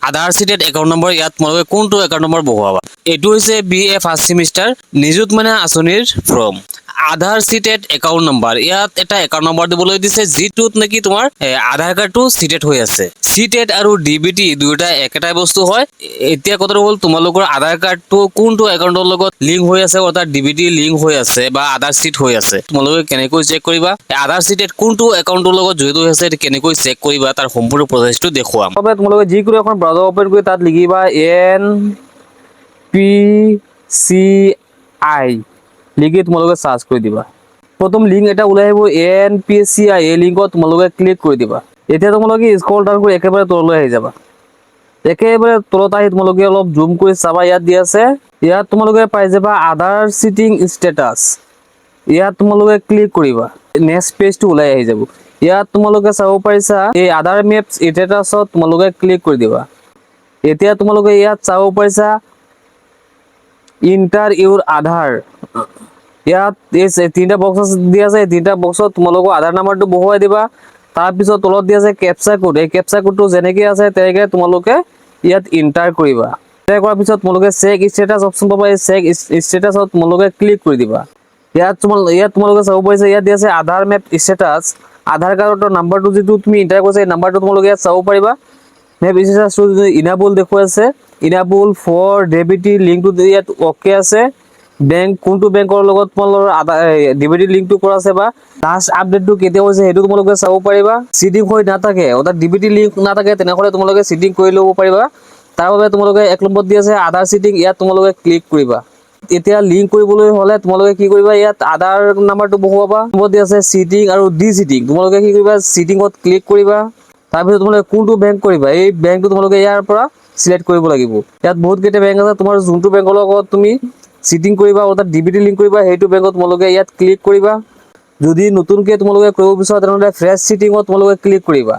আধাৰ cheated account number ইয়াত তোমালোকে কোনটো একাউণ্ট নম্বৰ বহুৱাবা। এইটো হৈছে BA ফাৰ্ষ্ট ছেমিষ্টাৰ নিযুত মইনা আঁচনিৰ ফৰ্ম। আধাৰ চিটেড একাউণ্ট নম্বৰ, ইয়াত এটা একাউণ্ট নম্বৰ দিবলৈ দিছে যিটোত নেকি তোমাৰ আধাৰ কাৰ্ডটো চিটেড হৈ আছে। চিটেড আৰু DBT দুয়োটা একেটাই বস্তু হয়। এতিয়া কথাটো হ'ল তোমালোকৰ আধাৰ কাৰ্ডটো কোনটো একাউণ্টৰ লগত লিংক হৈ আছে, অৰ্থাৎ DBT লিংক হৈ আছে বা আধাৰ চিট হৈ আছে, তোমালোকে কেনেকৈ চেক কৰিবা। আধাৰ চিটেড কোনটো একাউণ্টৰ লগত জড়িত হৈ আছে কেনেকৈ চেক কৰিবা তাৰ সম্পূৰ্ণ প্ৰচেছটো দেখুৱাম। তোমালোকে যিকোনো এখন ব্ৰাউজাৰ অপেন কৰি তাত লিখিবা NPCI লিখি তোমালোকে সার্চ করে দিবা। প্রথম লিঙ্ক এটা ওলাই আহিব NPCI, এই লিঙ্কত তোমালোকে ক্লিক করে দিবা। এতিয়া তোমালোকে স্ক্রল ডাউন করে একেবারে তললৈ আহি যাবা। একেবারে তলত আহি তোমালোকে অলপ জুম কৰি চাবা, ইয়াত দি আছে, ইয়াত তোমালোকে পাই যাবা আধাৰ চিটিং স্ট্যাটাস। ইয়াত তোমালোকে ক্লিক কৰিবা, নেক্সট পেজটো ওলাই আহি যাব। ইয়াত তোমালোকে চাব পাৰিছা এই আধাৰ মেপছ স্ট্যাটাসত তোমালোকে ক্লিক কৰি দিবা। এতিয়া তোমালোকে ইয়াত চাব পাৰিছা ইন্টাৰ ইউৰ আধাৰ। ইয়াত এই তিনটা বক্স দিয়া আছে, এই তিনটা বক্সত তোমালোকৰ আধাৰ নাম্বাৰটো বহুৱাই দিবা। তাৰপিছত তলত দিয়া আছে কেপচা কোড, এই কেপচা কোডটো যেনেকৈ আছে তেনেকৈ তোমালোকে ইয়াত ইন্টাৰ কৰিবা। এন্টাৰ কৰাৰ পিছত তোমালোকে চেক স্ট্যাটাস অপশ্যন পাবা, এই চেক স্ট্যাটাসত তোমালোকে ক্লিক কৰি দিবা। ইয়াত তোমালোকে চাব পাৰিছা, ইয়াত দিয়া আছে আধাৰ মেপ স্ট্যাটাস। আধাৰ কাৰ্ডৰ নাম্বাৰটো যিটো তুমি ইন্টাৰ কৰিছা এই নাম্বাৰটো তোমালোকে ইয়াত চাব পাৰিবা। মেপ স্ট্যাটাসটো ইনাবল দেখুৱাই আছে, ইনাবল ফৰ DBT লিংকটো ইয়াত অকে আছে। বেংক কোনটো বেংকৰ লগত তোমালোকৰ DBT লিংকটো কৰা আছে বা লাষ্ট আপডেটটো কেতিয়া হৈছে সেইটো তোমালোকে চাব পাৰিবা। চিটিং হৈ নাথাকে, অৰ্থাৎ DBT লিংক নাথাকে, তেনেহ'লে তোমালোকে চিটিং কৰি ল'ব পাৰিবা। তাৰ বাবে তোমালোকে এক নম্বৰত দি আছে আধাৰ চিটিং, ইয়াত তোমালোকে ক্লিক কৰিবা। এতিয়া লিংক কৰিবলৈ হ'লে তোমালোকে কি কৰিবা, ইয়াত আধাৰ নাম্বাৰটো বহুৱাবা। নম্বৰত দি আছে চিটিং আৰু ডি চিটিং, তোমালোকে কি কৰিবা চিটিঙত ক্লিক কৰিবা। তাৰপিছত তোমালোকে কোনটো বেংক কৰিবা এই বেংকটো তোমালোকে ইয়াৰ পৰা সিলেক্ট কৰিব লাগিব। ইয়াত বহুত কেইটা বেংক আছে, তোমাৰ যোনটো বেংকৰ লগত তুমি চিটিং কৰিবা অৰ্থাৎ DBT লিংক কৰিবা সেইটো বেংকত তোমালোকে ইয়াত ক্লিক কৰিবা। যদি নতুনকৈ তোমালোকে কৰিব বিচৰা তেনেহ'লে ফ্ৰেছ চিটিঙত তোমালোকে ক্লিক কৰিবা।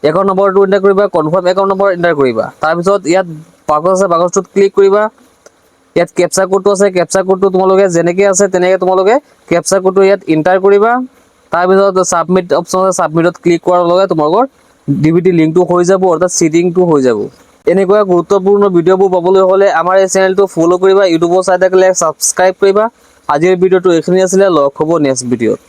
একাউণ্ট নম্বৰটো এণ্টাৰ কৰিবা, কনফাৰ্ম একাউণ্ট নম্বৰ এণ্টাৰ কৰিবা। তাৰপিছত ইয়াত বাকচ আছে, বাকচটোত ক্লিক কৰিবা। ইয়াত কেপচা কোডটো আছে, কেপচা কোডটো তোমালোকে যেনেকৈ আছে তেনেকৈ তোমালোকে কেপচা কোডটো ইয়াত এণ্টাৰ কৰিবা। তাৰপিছত সাবমিট অপশ্যন আছে, সাবমিটত ক্লিক কৰাৰ লগে তোমালোকৰ DBT লিংকটো হৈ যাব, অৰ্থাৎ চিটিংটো হৈ যাব। এনেকুৱা গুৰুত্বপূৰ্ণ ভিডিঅ'বোৰ পাবলৈ হ'লে আমাৰ এই চেনেলটো ফ'ল' কৰিবা, ইউটিউবৰ চাই থাকিলে ছাবস্ক্ৰাইব কৰিবা। আজিৰ ভিডিঅ'টো এইখিনি আছিলে, লগ হ'ব নেক্সট ভিডিঅ'ত।